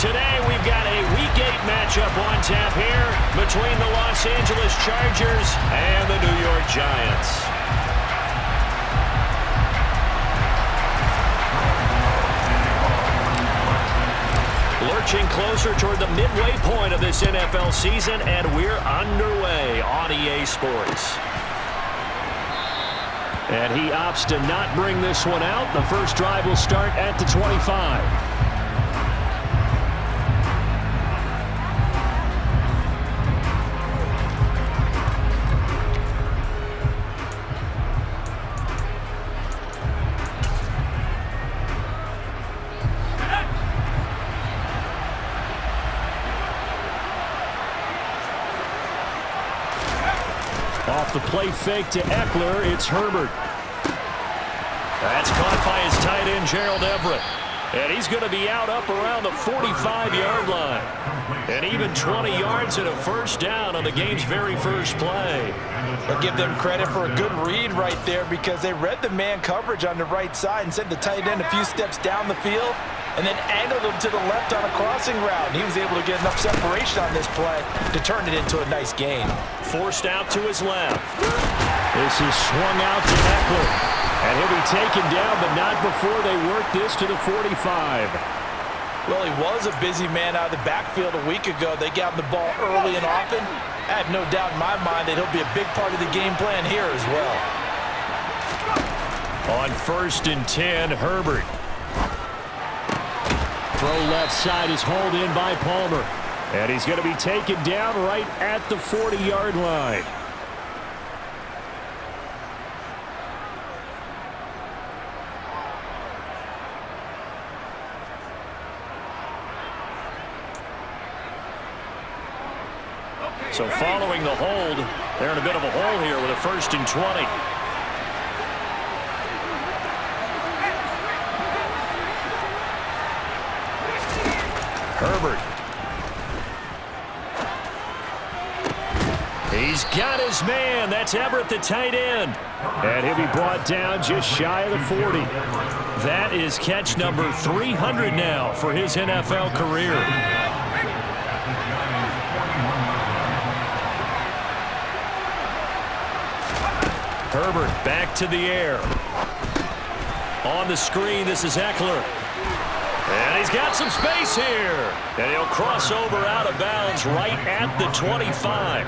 Today we've got a Week 8 matchup on tap here between the Los Angeles Chargers and the New York Giants. Lurching closer toward the midway point of this NFL season, and we're underway on EA Sports. And he opts to not bring this one out. The first drive will start at the 25. Off the play fake to Eckler, it's Herbert. That's caught by his tight end, Gerald Everett. And he's going to be out up around the 45-yard line. And even 20 yards and a first down on the game's very first play. I'll give them credit for a good read right there because they read the man coverage on the right side and sent the tight end a few steps down the field and then angled him to the left on a crossing route. And he was able to get enough separation on this play to turn it into a nice gain. Forced out to his left. This is swung out to Eckler. And he'll be taken down, but not before they work this to the 45. Well, he was a busy man out of the backfield a week ago. They got him the ball early and often. I have no doubt in my mind that he'll be a big part of the game plan here as well. On 1st and 10, Herbert. Throw left side is hauled in by Palmer. And he's going to be taken down right at the 40-yard line. So following the hold, they're in a bit of a hole here with a 1st and 20. Herbert. He's got his man. That's Everett, the tight end. And he'll be brought down just shy of the 40. That is catch number 300 now for his NFL career. Herbert back to the air. On the screen, this is Eckler. And he's got some space here. And he'll cross over out of bounds right at the 25.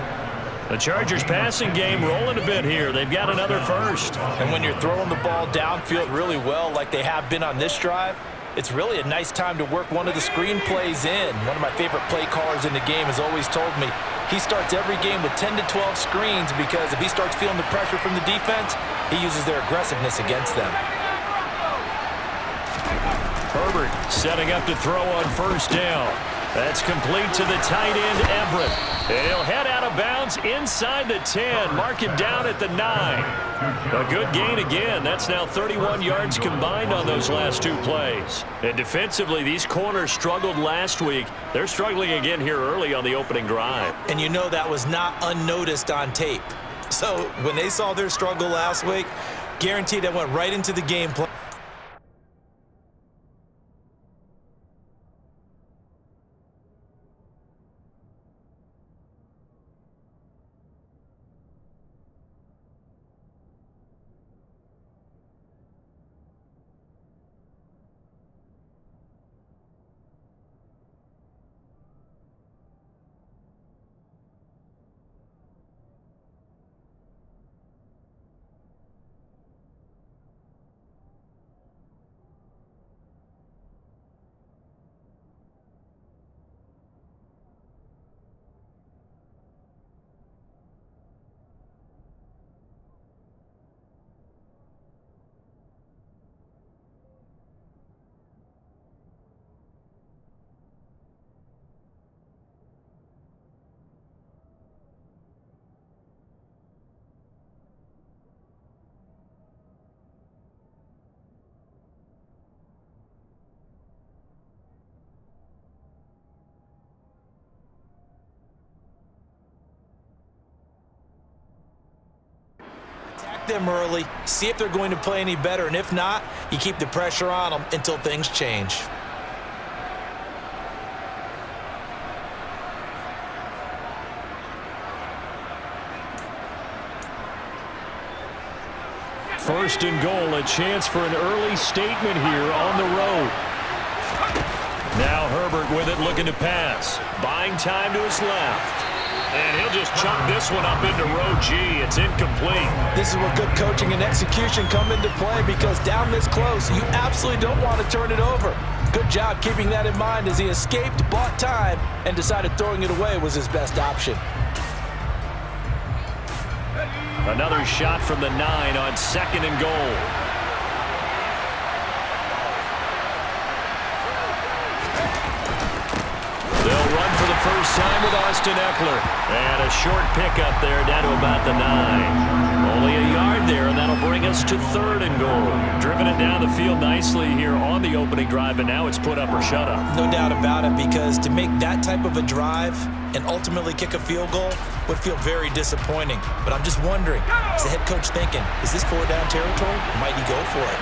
The Chargers passing game rolling a bit here. They've got another first. And when you're throwing the ball downfield really well like they have been on this drive, it's really a nice time to work one of the screen plays in. One of my favorite play callers in the game has always told me he starts every game with 10 to 12 screens because if he starts feeling the pressure from the defense, he uses their aggressiveness against them. Herbert setting up to throw on 1st down. That's complete to the tight end, Everett. And he'll head out of bounds inside the 10. Mark it down at the 9. A good gain again. That's now 31 yards combined on those last 2 plays. And defensively, these corners struggled last week. They're struggling again here early on the opening drive. And you know that was not unnoticed on tape. So when they saw their struggle last week, guaranteed that went right into the game plan. Them early, see if they're going to play any better, and if not, you keep the pressure on them until things change. 1st and goal, a chance for an early statement here on the road. Now Herbert with it, looking to pass. Buying time to his left. And he'll just chuck this one up into row G. It's incomplete. This is where good coaching and execution come into play, because down this close, you absolutely don't want to turn it over. Good job keeping that in mind as he escaped, bought time, and decided throwing it away was his best option. Another shot from the 9 on 2nd and goal. They'll run for the first time with Austin Eckler. And a short pickup there down to about the 9. Only a yard there, and that'll bring us to 3rd and goal. Driven it down the field nicely here on the opening drive, and now it's put up or shut up. No doubt about it, because to make that type of a drive and ultimately kick a field goal would feel very disappointing. But I'm just wondering, is the head coach thinking, is this 4-down territory? Might he go for it?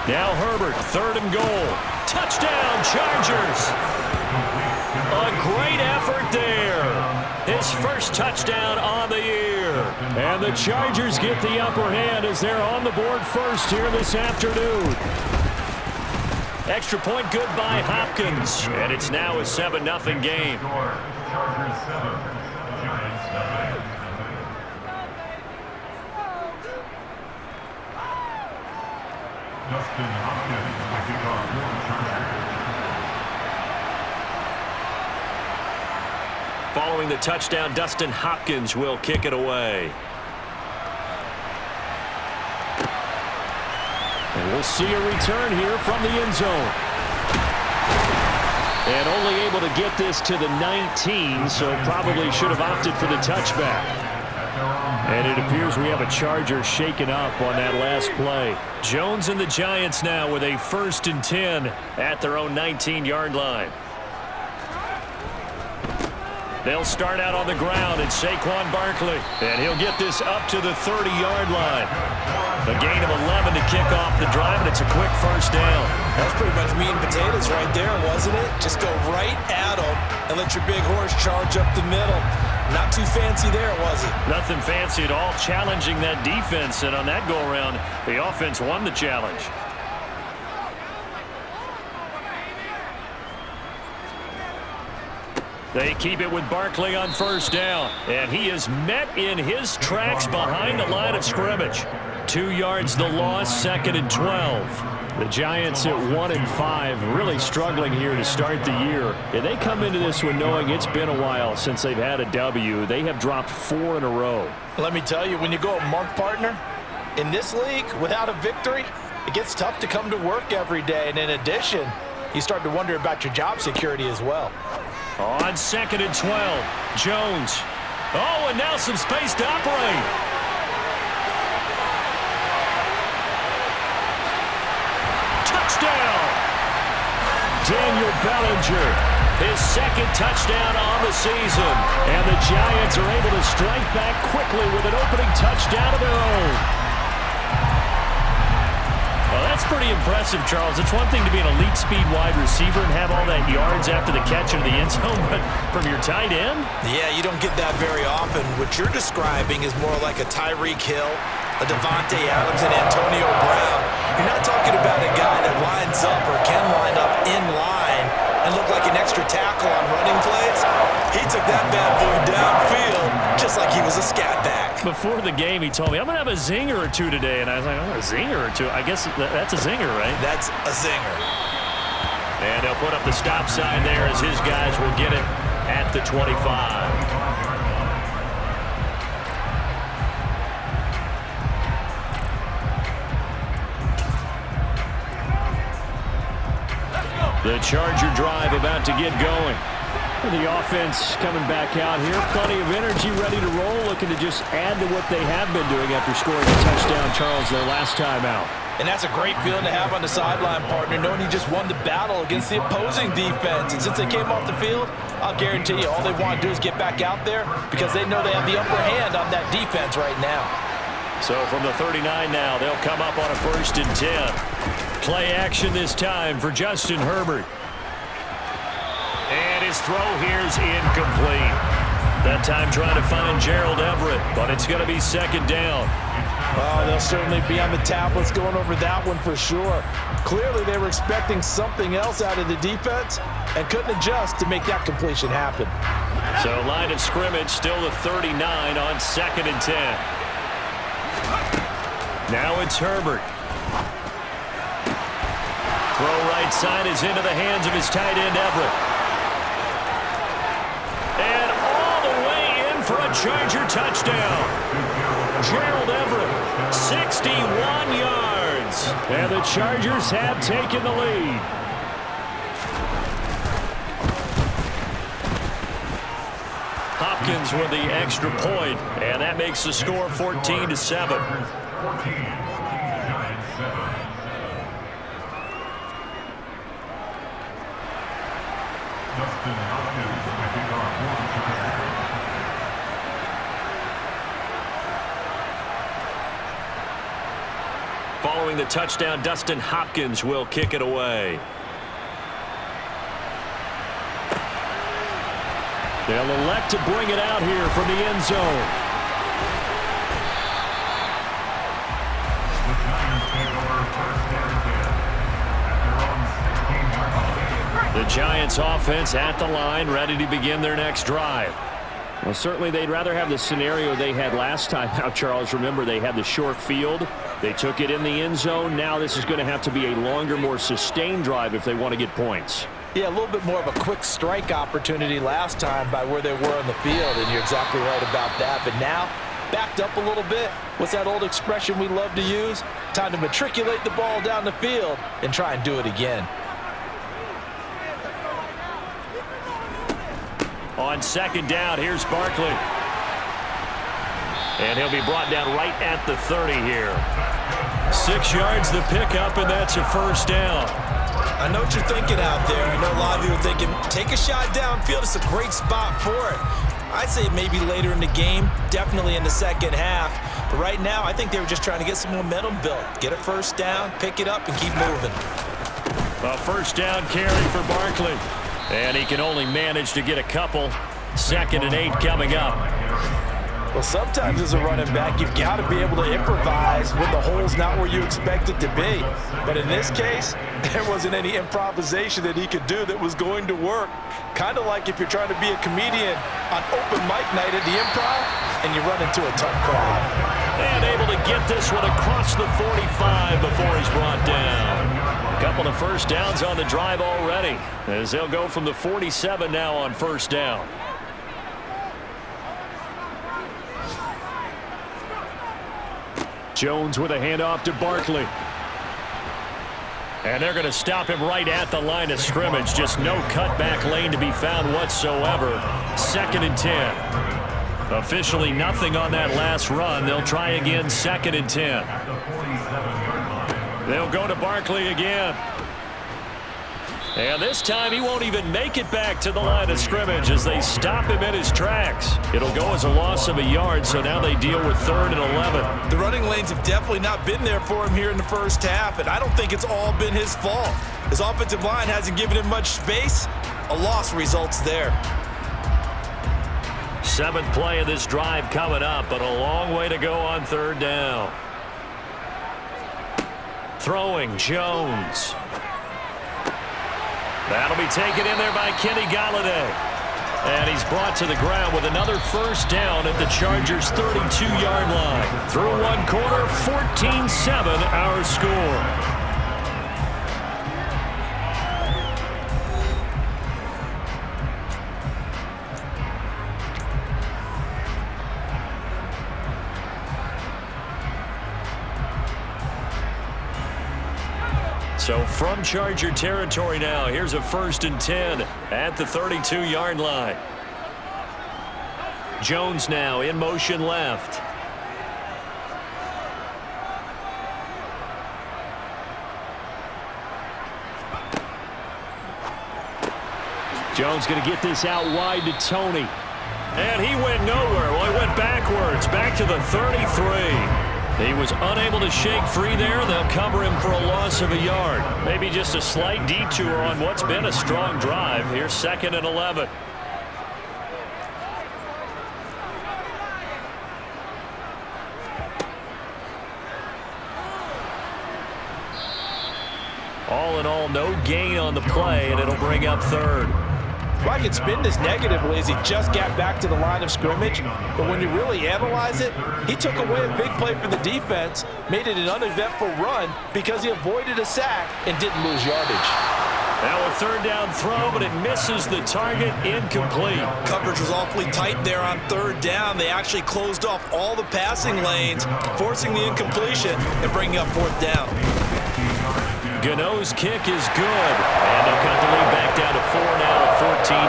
Now Herbert, 3rd and goal. Touchdown, Chargers. A great effort there. His first touchdown on the year. And the Chargers get the upper hand as they're on the board first here this afternoon. Extra point good by Hopkins. And it's now a 7-0 game. Chargers 7, Giants 9. Justin Hopkins to kick off for the Chargers. Following the touchdown, Dustin Hopkins will kick it away. And we'll see a return here from the end zone. And only able to get this to the 19, so probably should have opted for the touchback. And it appears we have a Charger shaken up on that last play. Jones and the Giants now with a 1st and 10 at their own 19-yard line. They'll start out on the ground, and Saquon Barkley. And he'll get this up to the 30-yard line. A gain of 11 to kick off the drive, and it's a quick 1st down. That was pretty much meat and potatoes right there, wasn't it? Just go right at them and let your big horse charge up the middle. Not too fancy there, was it? Nothing fancy at all, challenging that defense, and on that go-around, the offense won the challenge. They keep it with Barkley on 1st down, and he is met in his tracks behind the line of scrimmage. 2 yards the loss, 2nd and 12. The Giants at 1-5, really struggling here to start the year. And they come into this one knowing it's been a while since they've had a W. They have dropped 4 in a row. Let me tell you, when you go a month partner, in this league, without a victory, it gets tough to come to work every day. And in addition, you start to wonder about your job security as well. On 2nd and 12, Jones. Oh, and now some space to operate. Touchdown! Daniel Bellinger, his 2nd touchdown on the season. And the Giants are able to strike back quickly with an opening touchdown of their own. Well, that's pretty impressive, Charles. It's one thing to be an elite speed wide receiver and have all that yards after the catch into the end zone, but from your tight end? Yeah, you don't get that very often. What you're describing is more like a Tyreek Hill, a Devontae Adams, and Antonio Brown. You're not talking about a guy that lines up or can line up in line and look like an extra tackle on running plays. He took that bad boy downfield just like he was a scat back. Before the game, he told me, I'm going to have a zinger or two today. And I was like, oh, a zinger or two? I guess that's a zinger, right? That's a zinger. And he'll put up the stop sign there as his guys will get it at the 25. The Charger drive about to get going. The offense coming back out here. Plenty of energy, ready to roll, looking to just add to what they have been doing after scoring a touchdown, Charles, their last time out. And that's a great feeling to have on the sideline, partner, knowing you just won the battle against the opposing defense. And since they came off the field, I'll guarantee you all they want to do is get back out there because they know they have the upper hand on that defense right now. So from the 39 now, they'll come up on a 1st and 10. Play action this time for Justin Herbert. And His throw here's incomplete. That time trying to find Gerald Everett, but it's going to be second down. Oh, they'll certainly be on the tablets going over that one for sure. Clearly, they were expecting something else out of the defense and couldn't adjust to make that completion happen. So line of scrimmage still the 39 on 2nd and 10. Now it's Herbert. Throw right side is into the hands of his tight end Everett. And all the way in for a Charger touchdown. Gerald Everett, 61 yards. And the Chargers have taken the lead. Hopkins with the extra point, and that makes the score 14-7. 14, Giants 7. Justin Hopkins picking up 1 touchdown. Following the touchdown, Dustin Hopkins will kick it away. They'll elect to bring it out here from the end zone. The Giants take over first and 10 at their own 16-yard line. The Giants offense at the line, ready to begin their next drive. Well, certainly they'd rather have the scenario they had last time. Now, Charles, remember they had the short field. They took it in the end zone. Now this is going to have to be a longer, more sustained drive if they want to get points. Yeah, a little bit more of a quick strike opportunity last time by where they were on the field, and you're exactly right about that. But now, backed up a little bit. What's that old expression we love to use? Time to matriculate the ball down the field and try and do it again. On second down, here's Barkley. And he'll be brought down right at the 30 here. 6 yards the pickup, and that's a first down. I know what you're thinking out there. I know a lot of you are thinking, take a shot downfield. It's a great spot for it. I'd say maybe later in the game, definitely in the second half. But right now, I think they were just trying to get some momentum built. Get a first down, pick it up, and keep moving. A first down carry for Barkley. And he can only manage to get a couple. 2nd and 8 coming up. Well, sometimes as a running back, you've got to be able to improvise when the hole's not where you expect it to be. But in this case, there wasn't any improvisation that he could do that was going to work. Kind of like if you're trying to be a comedian on open mic night at the Improv and you run into a tough crowd. And able to get this one across the 45 before he's brought down. A couple of first downs on the drive already, as they'll go from the 47 now on first down. Jones with a handoff to Barkley. And they're going to stop him right at the line of scrimmage. Just no cutback lane to be found whatsoever. 2nd and 10. Officially nothing on that last run. They'll try again 2nd and 10. They'll go to Barkley again. And this time he won't even make it back to the line of scrimmage as they stop him in his tracks. It'll go as a loss of a yard, so now they deal with 3rd and 11. The running lanes have definitely not been there for him here in the first half, and I don't think it's all been his fault. His offensive line hasn't given him much space. A loss results there. 7th play of this drive coming up, but a long way to go on 3rd down. Throwing Jones. That'll be taken in there by Kenny Golladay. And he's brought to the ground with another first down at the Chargers' 32-yard line. Through one quarter, 14-7 our score. So from Charger territory now, here's a 1st and 10 at the 32-yard line. Jones now in motion left. Jones going to get this out wide to Tony. And he went nowhere. Well, he went backwards, back to the 33. He was unable to shake free there. They'll cover him for a loss of a yard. Maybe just a slight detour on what's been a strong drive. Here's 2nd and 11. All in all, no gain on the play, and it'll bring up 3rd. Well, I can spin this negatively as he just got back to the line of scrimmage. But when you really analyze it, he took away a big play for the defense, made it an uneventful run because he avoided a sack and didn't lose yardage. Now a 3rd down throw, but it misses the target, incomplete. Coverage was awfully tight there on 3rd down. They actually closed off all the passing lanes, forcing the incompletion and bringing up 4th down. Gano's kick is good, and they'll cut the lead back down to 4 now at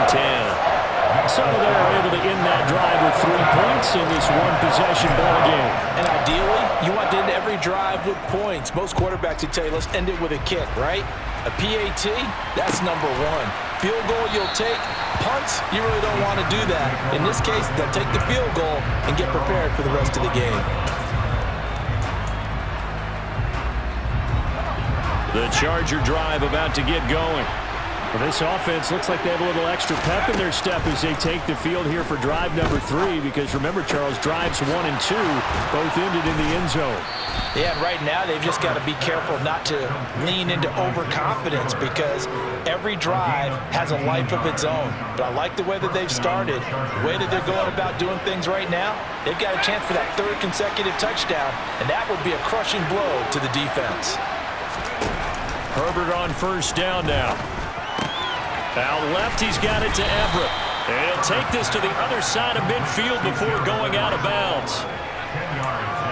14-10. So they're able to end that drive with 3 points in this one-possession ball game. And ideally, you want to end every drive with points. Most quarterbacks would tell you, let's end it with a kick, right? A PAT, that's number 1. Field goal you'll take. Punts, you really don't want to do that. In this case, they'll take the field goal and get prepared for the rest of the game. The Charger drive about to get going. Well, this offense looks like they have a little extra pep in their step as they take the field here for drive number 3, because remember, Charles, drives 1 and 2 both ended in the end zone. Yeah, and right now they've just got to be careful not to lean into overconfidence because every drive has a life of its own. But I like the way that they've started, the way that they're going about doing things right now. They've got a chance for that 3rd consecutive touchdown, and that would be a crushing blow to the defense. Herbert on 1st down now. Out left, he's got it to Everett. And he'll take this to the other side of midfield before going out of bounds.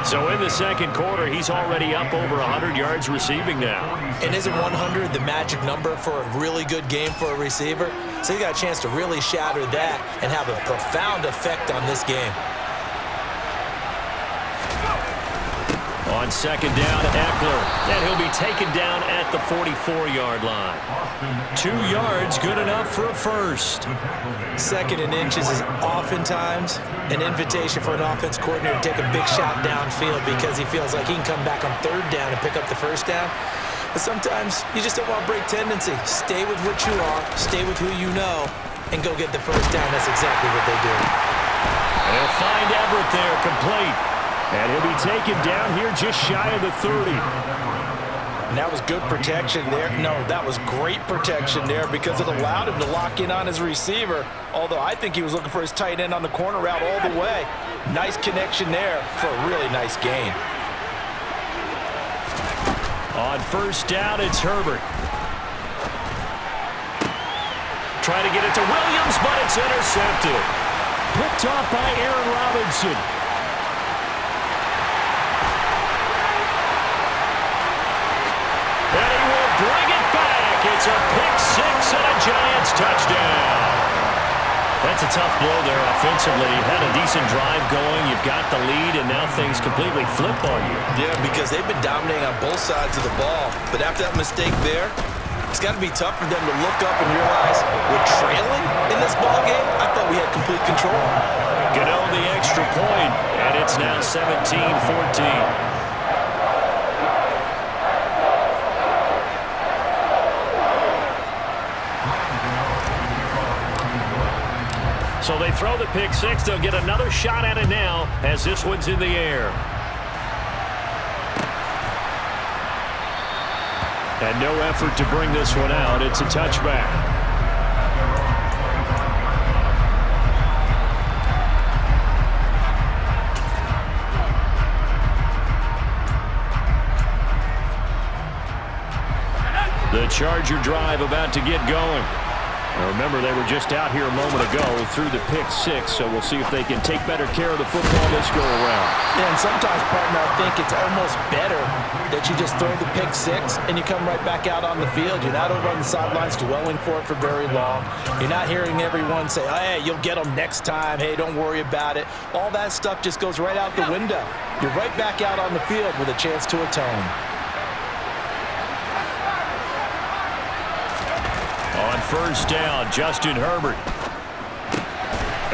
So in the 2nd quarter, he's already up over 100 yards receiving now. And isn't 100 the magic number for a really good game for a receiver? So you got a chance to really shatter that and have a profound effect on this game. On 2nd down, Eckler. And he'll be taken down at the 44-yard line. 2 yards, good enough for a first. 2nd and inches is oftentimes an invitation for an offense coordinator to take a big shot downfield because he feels like he can come back on 3rd down and pick up the 1st down. But sometimes you just don't want to break tendency. Stay with what you are, stay with who you know, and go get the 1st down. That's exactly what they do. They'll find Everett there, complete. And he'll be taken down here just shy of the 30. And that was good protection there. No, that was great protection there because it allowed him to lock in on his receiver, although I think he was looking for his tight end on the corner route all the way. Nice connection there for a really nice gain. On 1st down, it's Herbert. Trying to get it to Williams, but it's intercepted. Picked off by Aaron Robinson. And he will bring it back. It's a pick-6 and a Giants touchdown. That's a tough blow there offensively. You had a decent drive going. You've got the lead, and now things completely flip on you. Yeah, because they've been dominating on both sides of the ball. But after that mistake there, it's got to be tough for them to look up and realize we're trailing in this ball game. I thought we had complete control. Gano the extra point, and it's now 17-14. So they throw the pick-6. They'll get another shot at it now as this one's in the air. And no effort to bring this one out. It's a touchback. The Charger drive about to get going. Now remember, they were just out here a moment ago through the pick-6, so we'll see if they can take better care of the football this go-around. Yeah, and sometimes, partner, I think it's almost better that you just throw the pick-6 and you come right back out on the field. You're not over on the sidelines dwelling for it for very long. You're not hearing everyone say, oh, hey, you'll get them next time. Hey, don't worry about it. All that stuff just goes right out the window. You're right back out on the field with a chance to atone. On 1st down, Justin Herbert.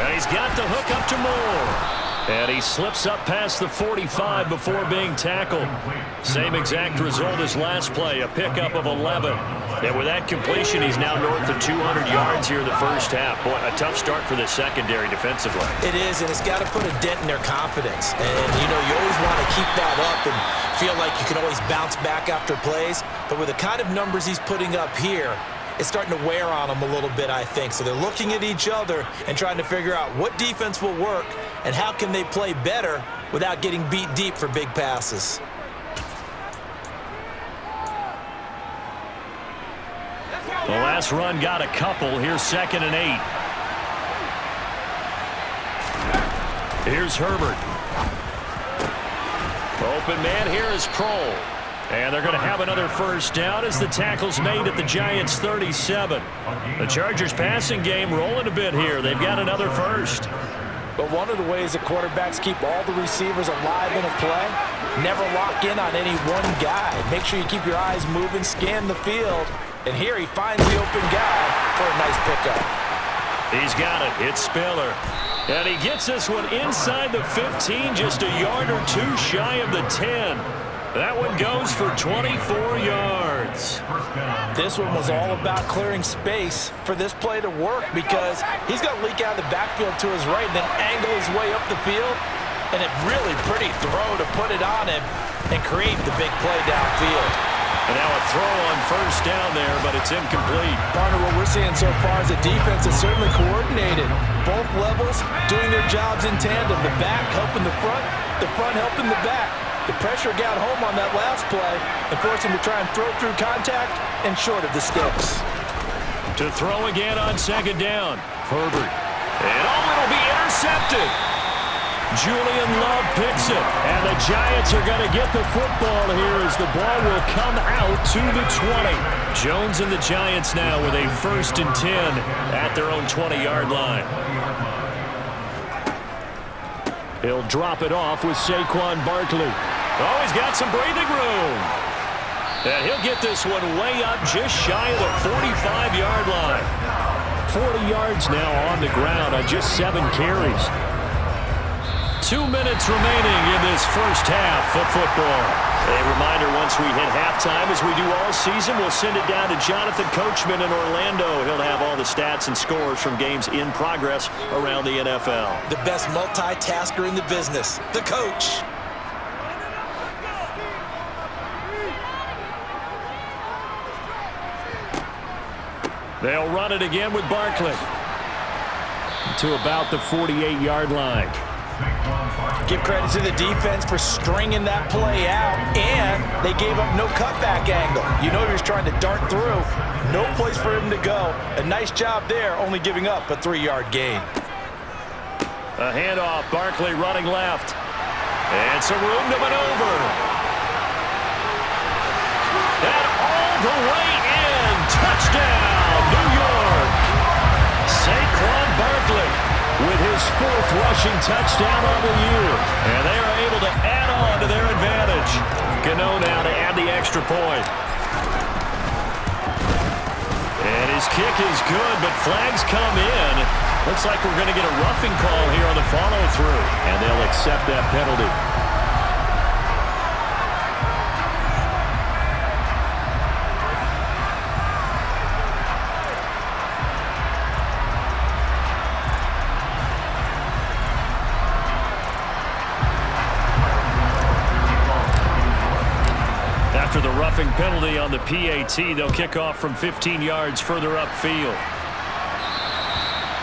And he's got the hook up to Moore. And he slips up past the 45 before being tackled. Same exact result as last play, a pickup of 11. And with that completion, he's now north of 200 yards here in the first half. Boy, a tough start for the secondary defensively. It is, and it's got to put a dent in their confidence. And, you know, you always want to keep that up and feel like you can always bounce back after plays. But with the kind of numbers he's putting up here, it's starting to wear on them a little bit, I think. So they're looking at each other and trying to figure out what defense will work and how can they play better without getting beat deep for big passes. The last run got a couple. Here's 2nd and 8. Here's Herbert. Open man here is Kroll. And they're going to have another first down as the tackle's made at the Giants' 37. The Chargers passing game rolling a bit here. They've got another first. But one of the ways that quarterbacks keep all the receivers alive in a play, never lock in on any one guy. Make sure you keep your eyes moving, scan the field. And here he finds the open guy for a nice pickup. He's got it. It's Spiller. And he gets this one inside the 15, just a yard or two shy of the 10. That one goes for 24 yards. This one was all about clearing space for this play to work because he's going to leak out of the backfield to his right and then angle his way up the field. And a really pretty throw to put it on him and create the big play downfield. And now a throw on first down there, but it's incomplete. Partner, what we're seeing so far is the defense is certainly coordinated. Both levels doing their jobs in tandem. The back helping the front helping the back. The pressure got home on that last play and forced him to try and throw through contact and short of the sticks. To throw again on 2nd down. Herbert. And it'll be intercepted. Julian Love picks it. And the Giants are going to get the football here as the ball will come out to the 20. Jones and the Giants now with a 1st and 10 at their own 20-yard line. He'll drop it off with Saquon Barkley. Oh, he's got some breathing room. And he'll get this one way up just shy of the 45-yard line. 40 yards now on the ground on just 7 carries. 2 minutes remaining in this first half of football. A reminder, once we hit halftime, as we do all season, we'll send it down to Jonathan Coachman in Orlando. He'll have all the stats and scores from games in progress around the NFL. The best multitasker in the business, the coach. They'll run it again with Barkley to about the 48-yard line. Give credit to the defense for stringing that play out, and they gave up no cutback angle. You know he was trying to dart through. No place for him to go. A nice job there, only giving up a 3-yard gain. A handoff, Barkley running left. And some room to maneuver. And all the way in. Touchdown, New York. Saquon Barkley with his 4th rushing touchdown on the year. And they are able to add on to their advantage. Gano now to add the extra point. And his kick is good, but flags come in. Looks like we're going to get a roughing call here on the follow-through. And they'll accept that penalty. After the roughing penalty on the PAT, they'll kick off from 15 yards further upfield.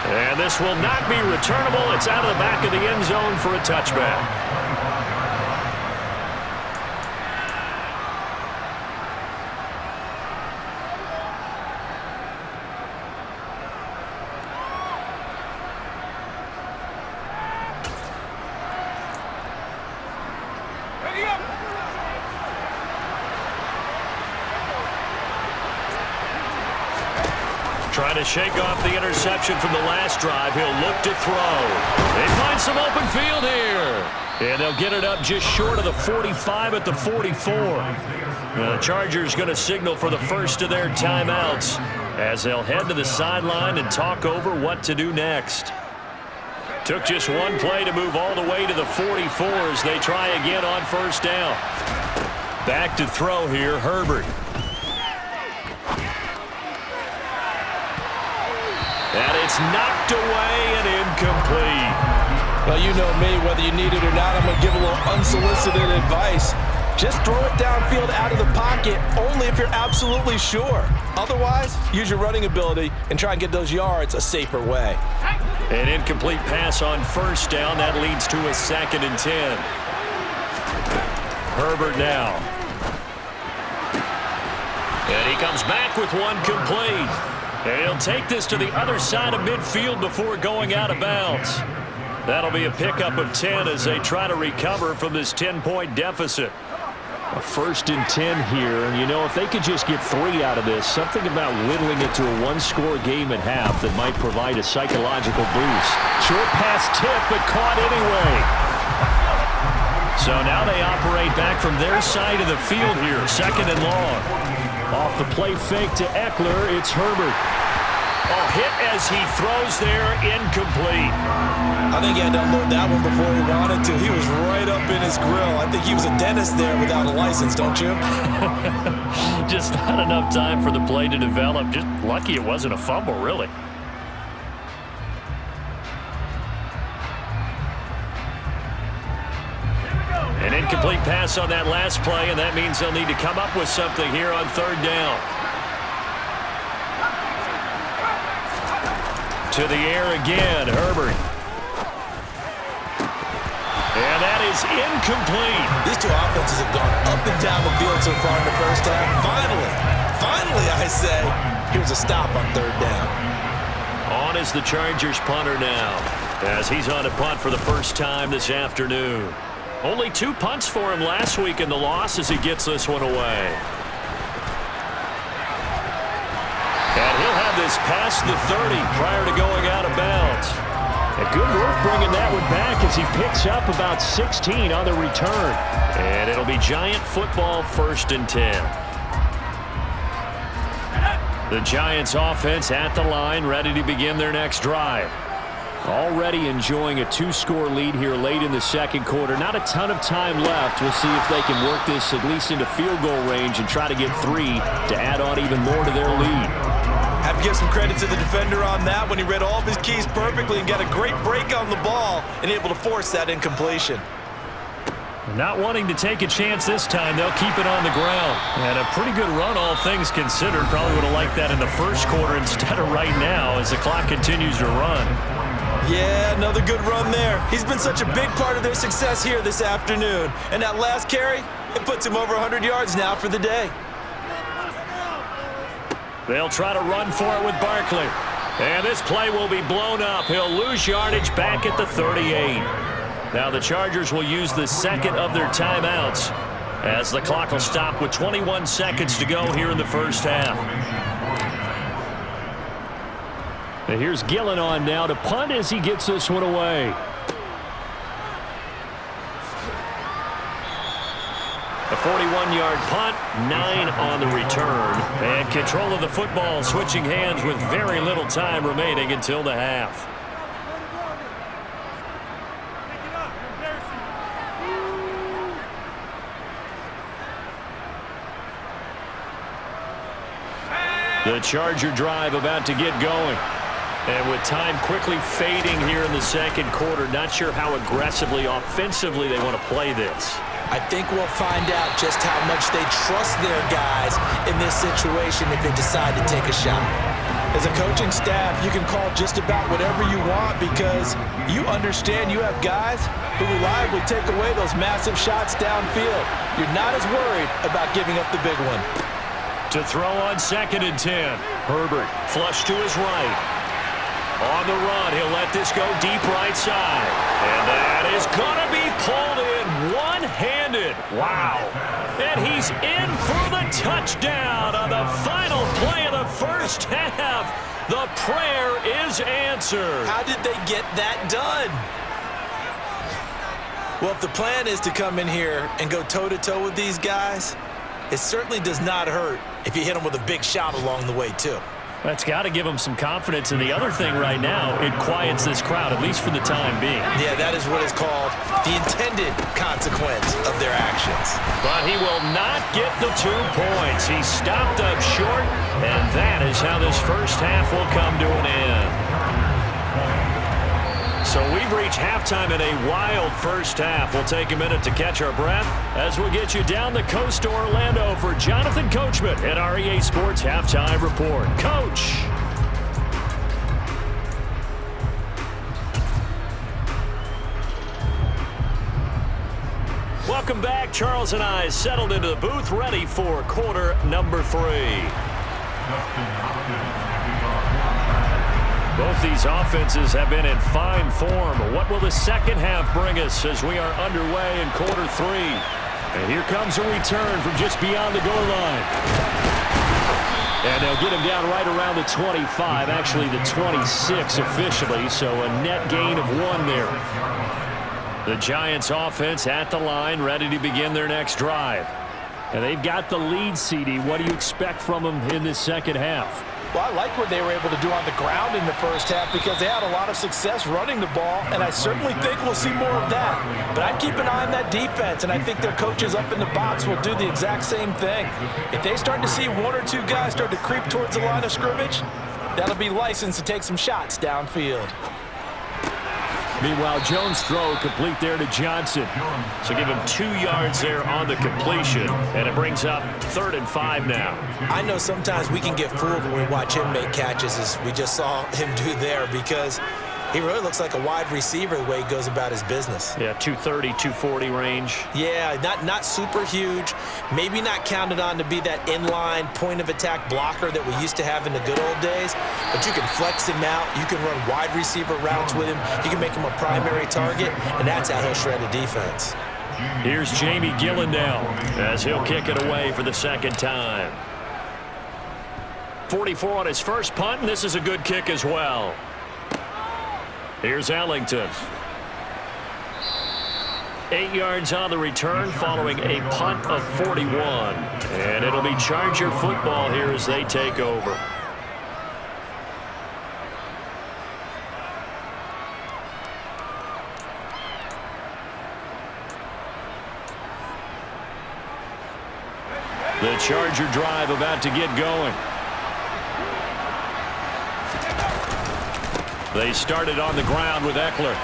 And this will not be returnable. It's out of the back of the end zone for a touchback. Trying to shake off the interception from the last drive. He'll look to throw. They find some open field here. And they'll get it up just short of the 45 at the 44. The Chargers going to signal for the first of their timeouts as they'll head to the sideline and talk over what to do next. Took just one play to move all the way to the 44 as they try again on first down. Back to throw here, Herbert. And it's knocked away and incomplete. Well, you know me, whether you need it or not, I'm going to give a little unsolicited advice. Just throw it downfield out of the pocket only if you're absolutely sure. Otherwise, use your running ability and try and get those yards a safer way. An incomplete pass on first down. That leads to a 2nd and 10. Herbert now. And he comes back with one complete. And he'll take this to the other side of midfield before going out of bounds. That'll be a pickup of 10 as they try to recover from this 10-point deficit. A 1st and 10 here, and you know, if they could just get 3 out of this, something about whittling it to a one-score game at half that might provide a psychological boost. Short pass tip, but caught anyway. So now they operate back from their side of the field here, 2nd and long. Off the play fake to Eckler, it's Herbert. Oh, hit as he throws there, incomplete. I think he had to unload that one before he wanted to. He was right up in his grill. I think he was a dentist there without a license, don't you? Just not enough time for the play to develop. Just lucky it wasn't a fumble, really. An incomplete pass on that last play, and that means they'll need to come up with something here on 3rd down. To the air again, Herbert. And that is incomplete. These two offenses have gone up and down the field so far in the first half. Finally, I say, here's a stop on 3rd down. On is the Chargers punter now, as he's on a punt for the first time this afternoon. Only 2 punts for him last week in the loss as he gets this one away. And he'll have this past the 30 prior to going out of bounds. And good work bringing that one back as he picks up about 16 on the return. And it'll be Giant football, 1st and 10. The Giants offense at the line, ready to begin their next drive. Already enjoying a 2-score lead here late in the 2nd quarter. Not a ton of time left. We'll see if they can work this at least into field goal range and try to get 3 to add on even more to their lead. Have to give some credit to the defender on that when he read all of his keys perfectly and got a great break on the ball and able to force that incompletion. Not wanting to take a chance this time, they'll keep it on the ground. And a pretty good run, all things considered. Probably would have liked that in the 1st quarter instead of right now as the clock continues to run. Yeah, another good run there. He's been such a big part of their success here this afternoon. And that last carry, it puts him over 100 yards now for the day. They'll try to run for it with Barkley. And this play will be blown up. He'll lose yardage back at the 38. Now the Chargers will use the 2nd of their timeouts as the clock will stop with 21 seconds to go here in the first half. And here's Gillen on now to punt as he gets this one away. A 41-yard punt, 9 on the return. And control of the football switching hands with very little time remaining until the half. The Charger drive about to get going. And with time quickly fading here in the 2nd quarter, not sure how aggressively, offensively they want to play this. I think we'll find out just how much they trust their guys in this situation if they decide to take a shot. As a coaching staff, you can call just about whatever you want because you understand you have guys who reliably take away those massive shots downfield. You're not as worried about giving up the big one. To throw on 2nd and 10. Herbert flush to his right. On the run, he'll let this go deep right side. And that is going to be pulled in one-handed. Wow. And he's in for the touchdown on the final play of the first half. The prayer is answered. How did they get that done? Well, if the plan is to come in here and go toe-to-toe with these guys, it certainly does not hurt if you hit them with a big shot along the way, too. That's got to give them some confidence. And the other thing right now, it quiets this crowd, at least for the time being. Yeah, that is what is called the intended consequence of their actions. But he will not get the 2 points. He stopped up short, and that is how this first half will come to an end. So we've reached halftime in a wild first half. We'll take a minute to catch our breath as we get you down the coast to Orlando for Jonathan Coachman at our EA Sports Halftime Report. Coach. Welcome back. Charles and I settled into the booth, ready for quarter number 3. Both these offenses have been in fine form. What will the second half bring us as we are underway in quarter 3? And here comes a return from just beyond the goal line. And they'll get him down right around the 25, actually the 26 officially, so a net gain of 1 there. The Giants offense at the line, ready to begin their next drive. And they've got the lead, CD. What do you expect from them in this second half? Well, I like what they were able to do on the ground in the first half because they had a lot of success running the ball, and I certainly think we'll see more of that. But I'd keep an eye on that defense, and I think their coaches up in the box will do the exact same thing. If they start to see 1 or 2 guys start to creep towards the line of scrimmage, that'll be licensed to take some shots downfield. Meanwhile, Jones' throw complete there to Johnson. So give him 2 yards there on the completion, and it brings up 3rd and 5 now. I know sometimes we can get fooled when we watch him make catches, as we just saw him do there, because he really looks like a wide receiver the way he goes about his business. Yeah, 230, 240 range. Yeah, not super huge. Maybe not counted on to be that inline point-of-attack blocker that we used to have in the good old days. But you can flex him out. You can run wide receiver routes with him. You can make him a primary target, and that's how he'll shred a defense. Here's Jamie Gillandale as he'll kick it away for the second time. 44 on his first punt, and this is a good kick as well. Here's Ellington. 8 yards on the return following a punt of 41. And it'll be Charger football here as they take over. The Charger drive about to get going. They started on the ground with Eckler.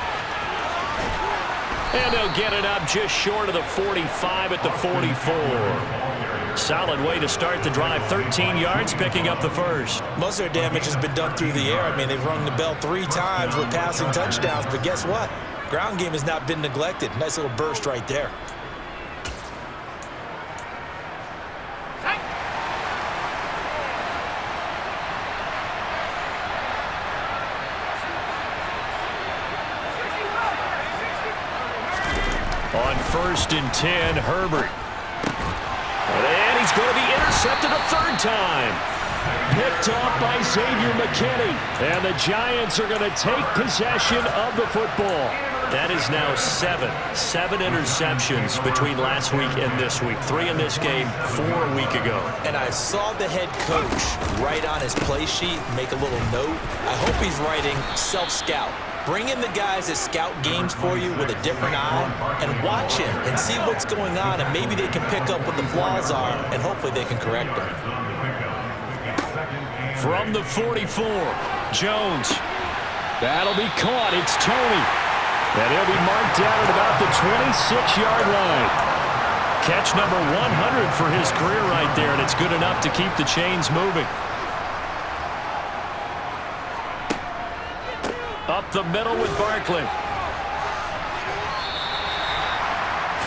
And they'll get it up just short of the 45 at the 44. Solid way to start the drive. 13 yards, picking up the first. Most of their damage has been done through the air. I mean, they've rung the bell 3 times with passing touchdowns, but guess what? Ground game has not been neglected. Nice little burst right there. On 1st and 10, Herbert. And he's going to be intercepted a 3rd time. Picked off by Xavier McKinney. And the Giants are going to take possession of the football. That is now 7 interceptions between last week and this week. 3 in this game, 4 a week ago. And I saw the head coach write on his play sheet, make a little note. I hope he's writing self-scout. Bring in the guys that scout games for you with a different eye and watch him and see what's going on, and maybe they can pick up what the flaws are, and hopefully they can correct them. From the 44, Jones. That'll be caught. It's Tony. And he'll be marked down at about the 26-yard line. Catch number 100 for his career right there, and it's good enough to keep the chains moving. Up the middle with Barkley.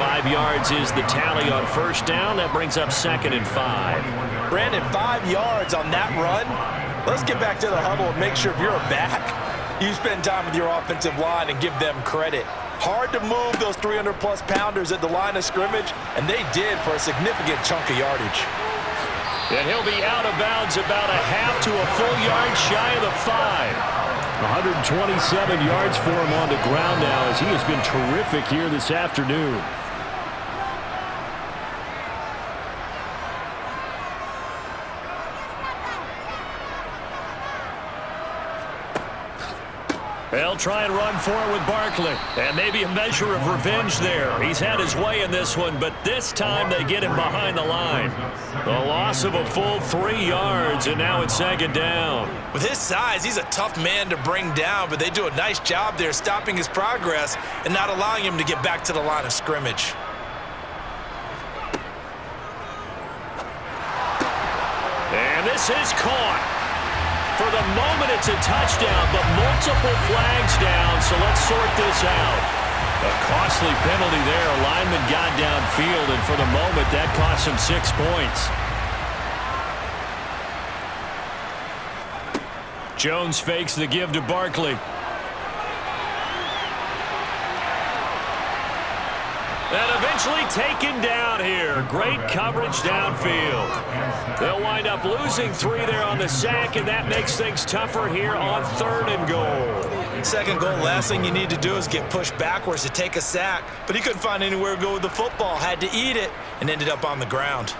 5 yards is the tally on 1st down. That brings up 2nd and 5. Brandon, 5 yards on that run. Let's get back to the huddle and make sure if you're a back, you spend time with your offensive line and give them credit. Hard to move those 300-plus pounders at the line of scrimmage, and they did for a significant chunk of yardage. And he'll be out of bounds about a half to a full yard shy of the 5. 127 yards for him on the ground now as he has been terrific here this afternoon. They'll try and run for it with Barkley. And maybe a measure of revenge there. He's had his way in this one, but this time they get him behind the line. The loss of a full 3 yards, and now it's 2nd down. With his size, he's a tough man to bring down, but they do a nice job there stopping his progress and not allowing him to get back to the line of scrimmage. And this is caught. For the moment, it's a touchdown, but multiple flags down, so let's sort this out. A costly penalty there. A lineman got downfield, and for the moment, that cost him 6 points. Jones fakes the give to Barkley. And eventually taken down here. Great coverage downfield. They'll wind up losing 3 there on the sack, and that makes things tougher here on 3rd and goal. Second goal, last thing you need to do is get pushed backwards to take a sack. But he couldn't find anywhere to go with the football. Had to eat it and ended up on the ground.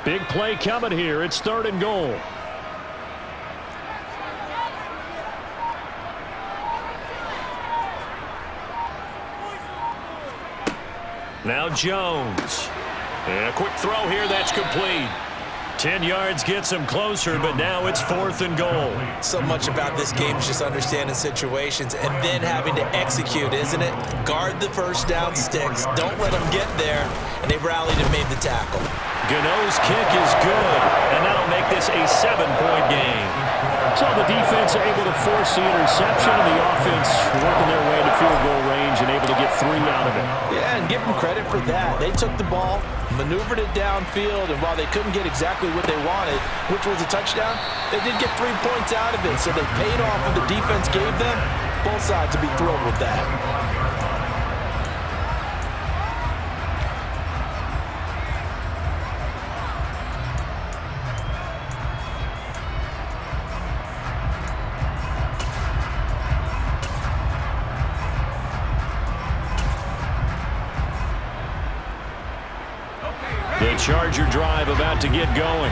Big play coming here. It's 3rd and goal. Now Jones. And a quick throw here that's complete. 10 yards gets him closer, but now it's 4th and goal. So much about this game is just understanding situations and then having to execute, isn't it? Guard the first down sticks. Don't let them get there. And they rallied and made the tackle. Gano's kick is good, and that'll make this a 7-point game. So the defense able to force the interception, and the offense working their way to field goal range and able to get 3 out of it. Yeah, and give them credit for that. They took the ball, maneuvered it downfield, and while they couldn't get exactly what they wanted, which was a touchdown, they did get 3 points out of it. So they paid off what the defense gave them. Both sides will be thrilled with that. The Charger drive about to get going.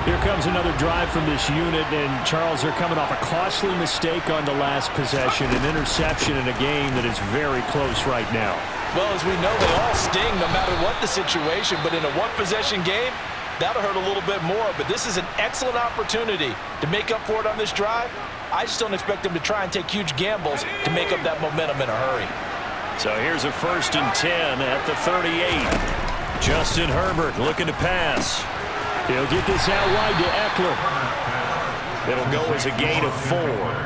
Here comes another drive from this unit, and Charles, they're coming off a costly mistake on the last possession, an interception in a game that is very close right now. Well, as we know, they all sting no matter what the situation, but in a one-possession game, that'll hurt a little bit more. But this is an excellent opportunity to make up for it on this drive. I just don't expect them to try and take huge gambles to make up that momentum in a hurry. So here's a 1st and 10 at the 38. Justin Herbert looking to pass. He'll get this out wide to Eckler. It'll go as a gain of 4,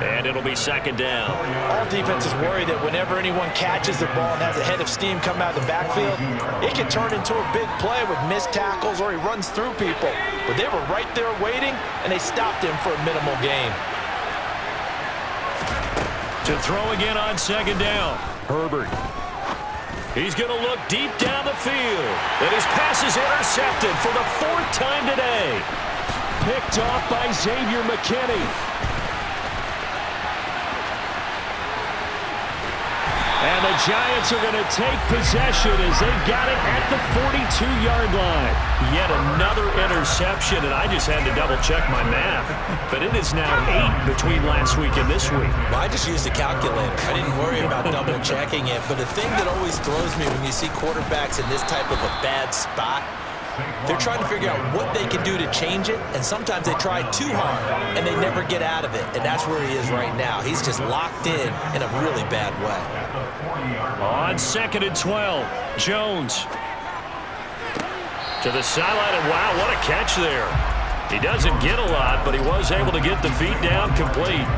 and it'll be 2nd down. All defenses worry that whenever anyone catches the ball and has a head of steam come out of the backfield, it can turn into a big play with missed tackles or he runs through people. But they were right there waiting, and they stopped him for a minimal gain. To throw again on 2nd down. Herbert. He's going to look deep down the field. And his pass is intercepted for the 4th time today. Picked off by Xavier McKinney. And the Giants are going to take possession as they've got it at the 42-yard line. Yet another interception, and I just had to double-check my math. But it is now 8 between last week and this week. Well, I just used a calculator. I didn't worry about double-checking it. But the thing that always throws me when you see quarterbacks in this type of a bad spot, they're trying to figure out what they can do to change it, and sometimes they try too hard, and they never get out of it. And that's where he is right now. He's just locked in a really bad way. On 2nd and 12, Jones. To the sideline, and wow, what a catch there. He doesn't get a lot, but he was able to get the feet down complete.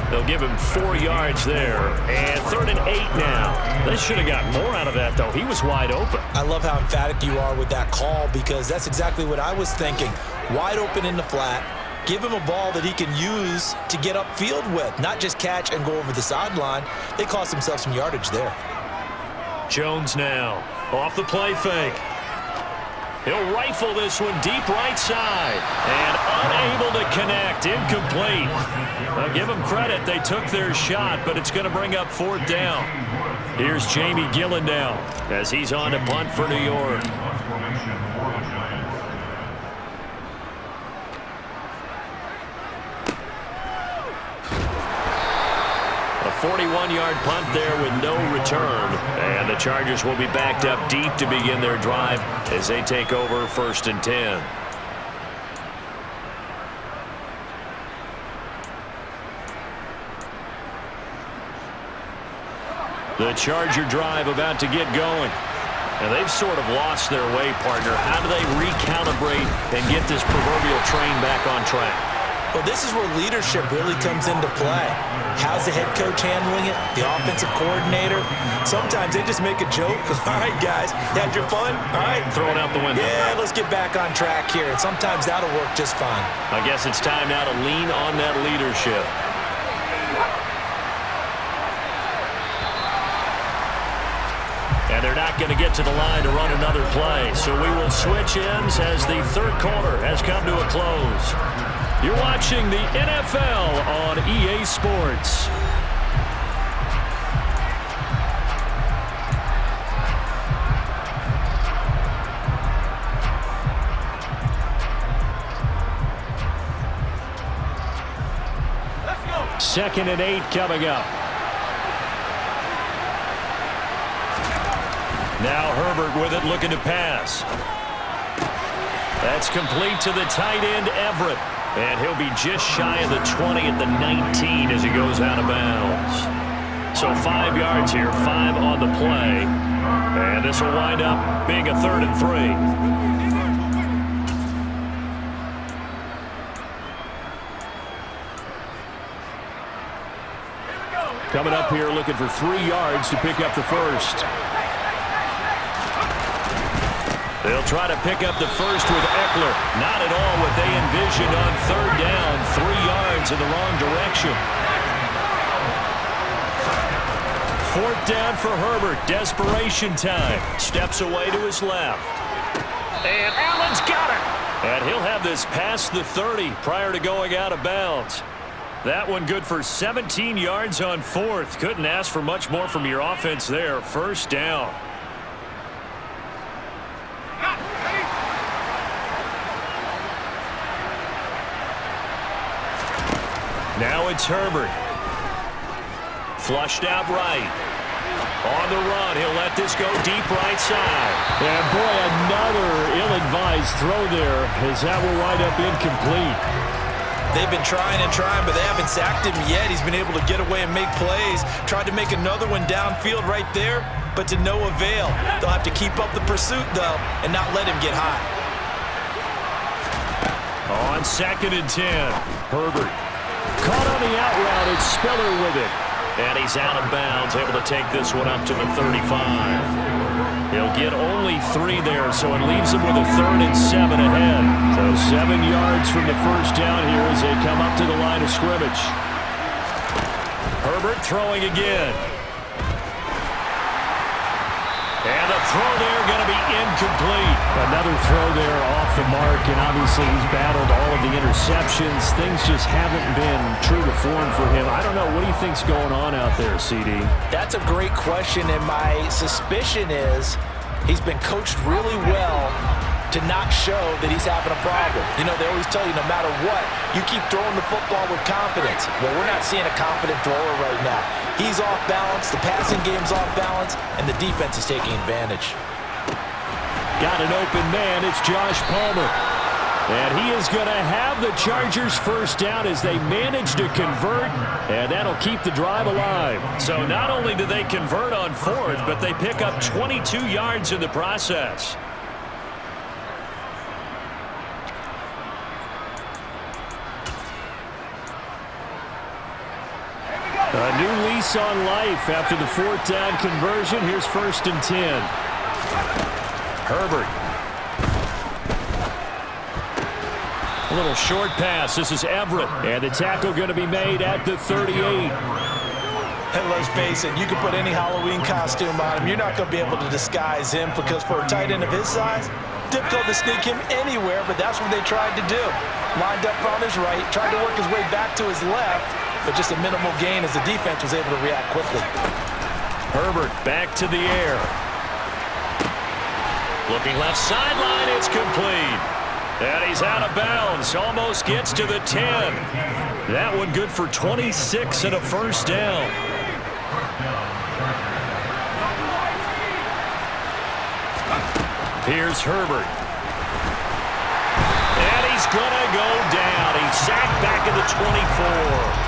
They'll give him 4 yards there. And 3rd and 8 now. They should have got more out of that, though. He was wide open. I love how emphatic you are with that call because that's exactly what I was thinking. Wide open in the flat. Give him a ball that he can use to get upfield with, not just catch and go over the sideline. They cost themselves some yardage there. Jones now off the play fake. He'll rifle this one deep right side. And unable to connect. Incomplete. Now give them credit. They took their shot, but it's going to bring up 4th down. Here's Jamie Gillen now as he's on to punt for New York. A 41-yard punt there with no return. And the Chargers will be backed up deep to begin their drive as they take over 1st and 10. The Charger drive about to get going. And they've sort of lost their way, partner. How do they recalibrate and get this proverbial train back on track? Well, this is where leadership really comes into play. How's the head coach handling it? The offensive coordinator? Sometimes they just make a joke. All right, guys, had your fun? All right. Throw it out the window. Yeah, let's get back on track here. And sometimes that'll work just fine. I guess it's time now to lean on that leadership. And they're not going to get to the line to run another play. So we will switch ends as the 3rd quarter has come to a close. You're watching the NFL on EA Sports. Let's go. 2nd and 8 coming up. Now Herbert with it, looking to pass. That's complete to the tight end, Everett. And he'll be just shy of the 20 at the 19 as he goes out of bounds. So 5 yards here, 5 on the play. And this will wind up being a 3rd and 3. Coming up here looking for 3 yards to pick up the first. They'll try to pick up the first with Eckler. Not at all what they envisioned on 3rd down. 3 yards in the wrong direction. 4th down for Herbert. Desperation time. Steps away to his left. And Allen's got it. And he'll have this past the 30 prior to going out of bounds. That one good for 17 yards on 4th. Couldn't ask for much more from your offense there. 1st down. Now it's Herbert. Flushed out right. On the run, he'll let this go deep right side. And boy, another ill-advised throw there as that will wind up incomplete. They've been trying and trying, but they haven't sacked him yet. He's been able to get away and make plays. Tried to make another one downfield right there, but to no avail. They'll have to keep up the pursuit, though, and not let him get hot. On 2nd and 10, Herbert. Caught on the out route. It's Spiller with it. And he's out of bounds, able to take this one up to the 35. He'll get only 3 there, so it leaves him with a 3rd and 7 ahead. So 7 yards from the first down here as they come up to the line of scrimmage. Herbert throwing again. And the throw there going to be incomplete. Another throw there off the mark, and obviously he's battled all of the interceptions. Things just haven't been true to form for him. I don't know. What do you think's going on out there, CD? That's a great question, and my suspicion is he's been coached really well to not show that he's having a problem. You know, they always tell you no matter what, you keep throwing the football with confidence. Well, we're not seeing a confident thrower right now. He's off balance, the passing game's off balance, and the defense is taking advantage. Got an open man. It's Josh Palmer. And he is going to have the Chargers first down as they manage to convert, and that'll keep the drive alive. So not only do they convert on 4th, but they pick up 22 yards in the process. A new lease on life after the 4th down conversion. Here's 1st and 10. Herbert. A little short pass. This is Everett. And the tackle going to be made at the 38. And let's face it, you can put any Halloween costume on him. You're not going to be able to disguise him because for a tight end of his size, difficult to sneak him anywhere, but that's what they tried to do. lined up on his right, tried to work his way back to his left, but just a minimal gain as the defense was able to react quickly. Herbert back to the air. Looking left sideline, it's complete. And he's out of bounds, almost gets to the 10. That one good for 26 and a first down. Here's Herbert. And he's going to go down. He's sacked back at the 24.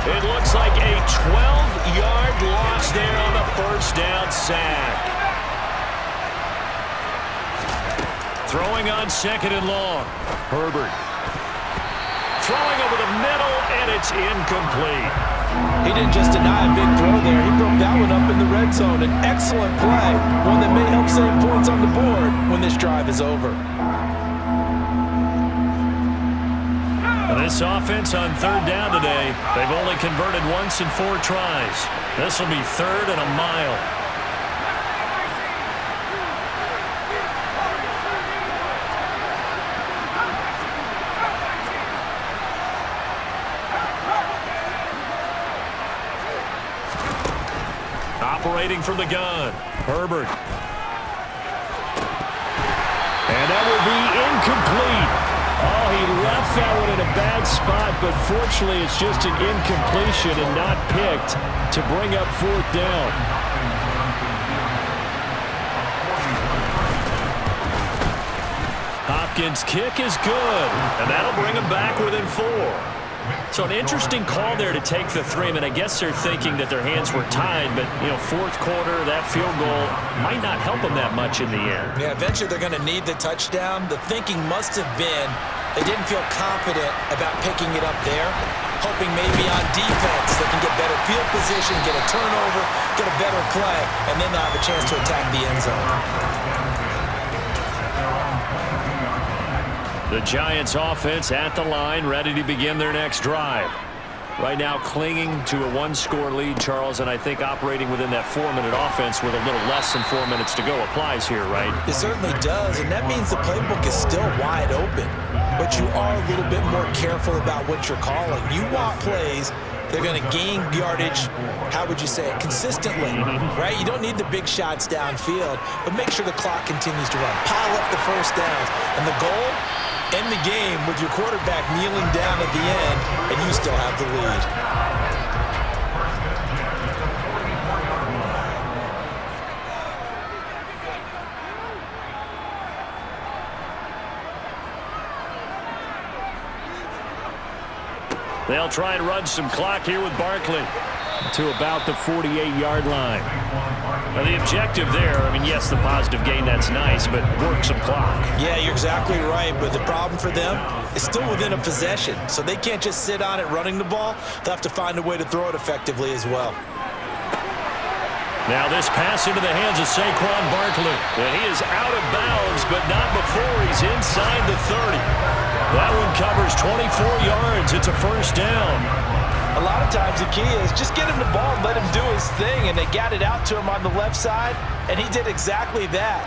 It looks like a 12-yard loss there on the first down sack. Throwing on second and long. Herbert. Throwing over the middle, and it's incomplete. He didn't just deny a big throw there. He broke that one up in the red zone. An excellent play, one that may help save points on the board when this drive is over. This offense on third down today, they've only converted once in 4 tries. This will be 3rd and a mile. Operating from the gun, Herbert. And that will be incomplete. Oh, he left that one in a bad spot, but fortunately it's just an incompletion and not picked to bring up 4th down. Hopkins' kick is good, and that'll bring him back within 4. So an interesting call there to take the 3. I mean, I guess they're thinking that their hands were tied, but, you know, 4th quarter, that field goal might not help them that much in the end. Yeah, eventually they're going to need the touchdown. The thinking must have been they didn't feel confident about picking it up there, hoping maybe on defense they can get better field position, get a turnover, get a better play, and then they'll have a chance to attack the end zone. The Giants offense at the line, ready to begin their next drive. Right now clinging to a 1-score lead, Charles, and I think operating within that 4-minute offense with a little less than 4 minutes to go applies here, right? It certainly does, and that means the playbook is still wide open. But you are a little bit more careful about what you're calling. You want plays they're going to gain yardage, how would you say it, consistently, right? You don't need the big shots downfield, but make sure the clock continues to run. Pile up the first downs. And the goal, end the game with your quarterback kneeling down at the end, and you still have the lead. They'll try and run some clock here with Barkley to about the 48-yard line. Now, the objective there, I mean, yes, the positive gain, that's nice, but work some clock. Yeah, you're exactly right, but the problem for them is still within a possession, so they can't just sit on it running the ball. They'll have to find a way to throw it effectively as well. Now this pass into the hands of Saquon Barkley. And he is out of bounds, but not before he's inside the 30. That one covers 24 yards. It's a first down. A lot of times the key is just get him the ball and let him do his thing, and they got it out to him on the left side, and he did exactly that.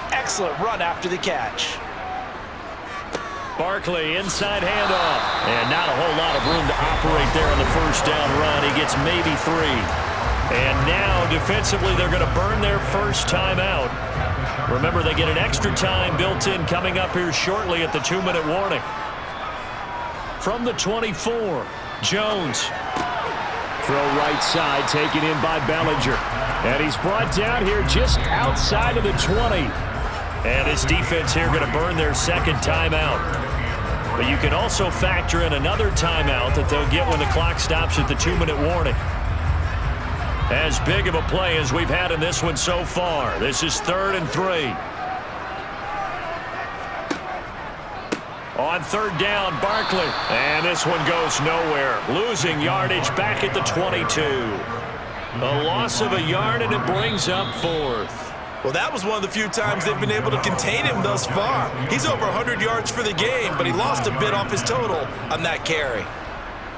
Excellent run after the catch. Barkley, inside handoff. And not a whole lot of room to operate there on the first down run. He gets maybe 3. And now, defensively, they're going to burn their first timeout. Remember, they get an extra time built in coming up here shortly at the 2-minute warning. From the 24, Jones. Throw right side, taken in by Bellinger. And he's brought down here just outside of the 20. And his defense here going to burn their second timeout. But you can also factor in another timeout that they'll get when the clock stops at the 2-minute warning. As big of a play as we've had in this one so far. This is 3rd and 3. On 3rd down, Barkley. And this one goes nowhere. Losing yardage back at the 22. A loss of a yard, and it brings up 4th. Well, that was one of the few times they've been able to contain him thus far. He's over 100 yards for the game, but he lost a bit off his total on that carry.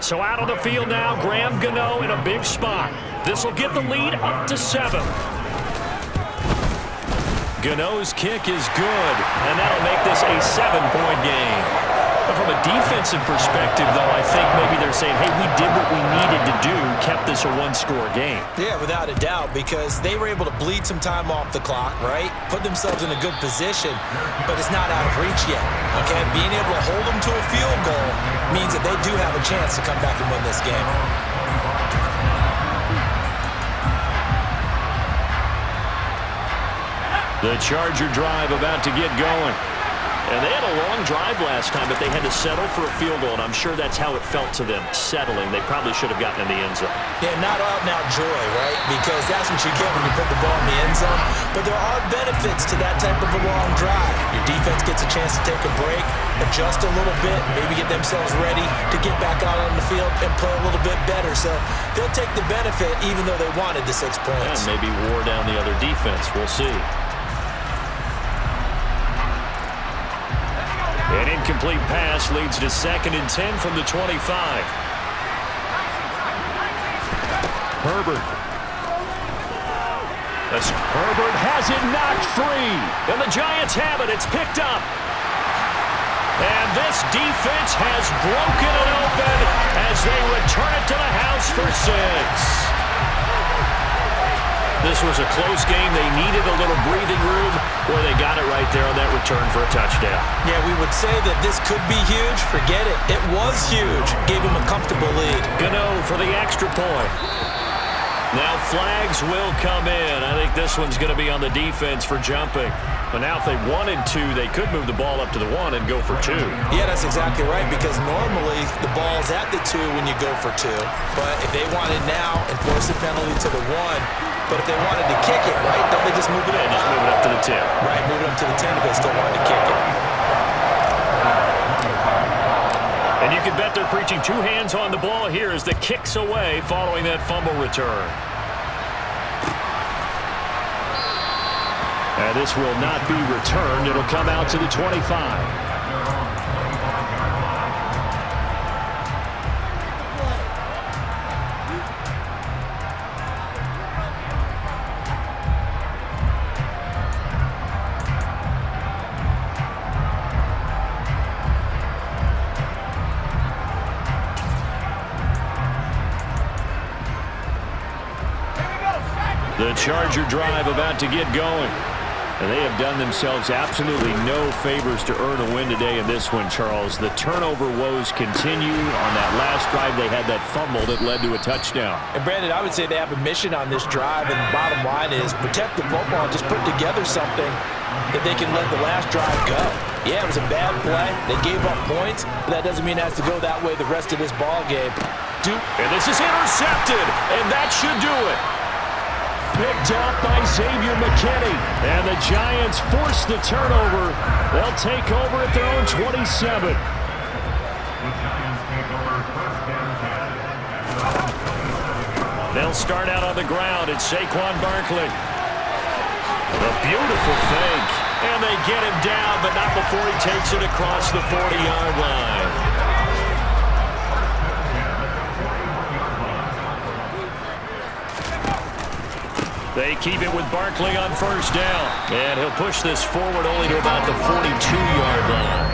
So out on the field now, Graham Gano in a big spot. This will get the lead up to 7. Gano's kick is good, and that'll make this a 7-point game. from a defensive perspective, though, I think maybe they're saying, hey, we did what we needed to do, kept this a one-score game. Yeah, without a doubt, because they were able to bleed some time off the clock, right? Put themselves in a good position, but it's not out of reach yet, okay? Being able to hold them to a field goal means that they do have a chance to come back and win this game. The Charger drive about to get going. And they had a long drive last time, but they had to settle for a field goal, and I'm sure that's how it felt to them, settling. They probably should have gotten in the end zone. Yeah, not out-and-out joy, right? Because that's what you get when you put the ball in the end zone. But there are benefits to that type of a long drive. Your defense gets a chance to take a break, adjust a little bit, maybe get themselves ready to get back out on the field and play a little bit better. So they'll take the benefit even though they wanted the 6 points. And maybe wore down the other defense. We'll see. An incomplete pass leads to 2nd and 10 from the 25. Herbert. Herbert has it knocked free. And the Giants have it. It's picked up. And this defense has broken it open as they return it to the house for 6. This was a close game. They needed a little breathing room. Boy, they got it right there on that return for a touchdown. Yeah, we would say that this could be huge. Forget it. It was huge. Gave him a comfortable lead. Gano for the extra point. Now flags will come in. I think this one's going to be on the defense for jumping. But now if they wanted to, they could move the ball up to the 1 and go for 2. Yeah, that's exactly right, because normally the ball's at the 2 when you go for 2. But if they wanted now, enforce the penalty to the 1. But if they wanted to kick it, right, don't they just move it up? Just move it up to the 10. Right, move it up to the 10 if they still wanted to kick it. And you can bet they're preaching 2 hands on the ball here as the kick's away following that fumble return. And this will not be returned. It'll come out to the 25. The Charger drive about to get going. And they have done themselves absolutely no favors to earn a win today in this one, Charles. The turnover woes continue. On that last drive, they had that fumble that led to a touchdown. And, Brandon, I would say they have a mission on this drive, and the bottom line is protect the football and just put together something that they can let the last drive go. Yeah, it was a bad play. They gave up points, but that doesn't mean it has to go that way the rest of this ball game. And this is intercepted, and that should do it. Picked up by Xavier McKinney. And the Giants force the turnover. They'll take over at their own 27. They'll start out on the ground. It's Saquon Barkley. The beautiful fake. And they get him down, but not before he takes it across the 40-yard line. They keep it with Barkley on first down. And he'll push this forward only to about the 42-yard line.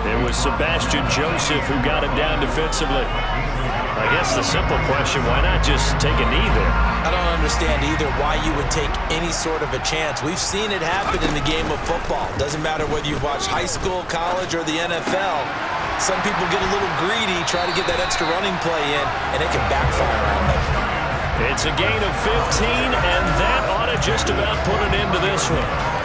It was Sebastian Joseph who got him down defensively. I guess the simple question, why not just take a knee there? I don't understand either why you would take any sort of a chance. We've seen it happen in the game of football. Doesn't matter whether you watch high school, college, or the NFL. Some people get a little greedy, try to get that extra running play in, and it can backfire on them. It's a gain of 15, and that ought to just about put an end to this one.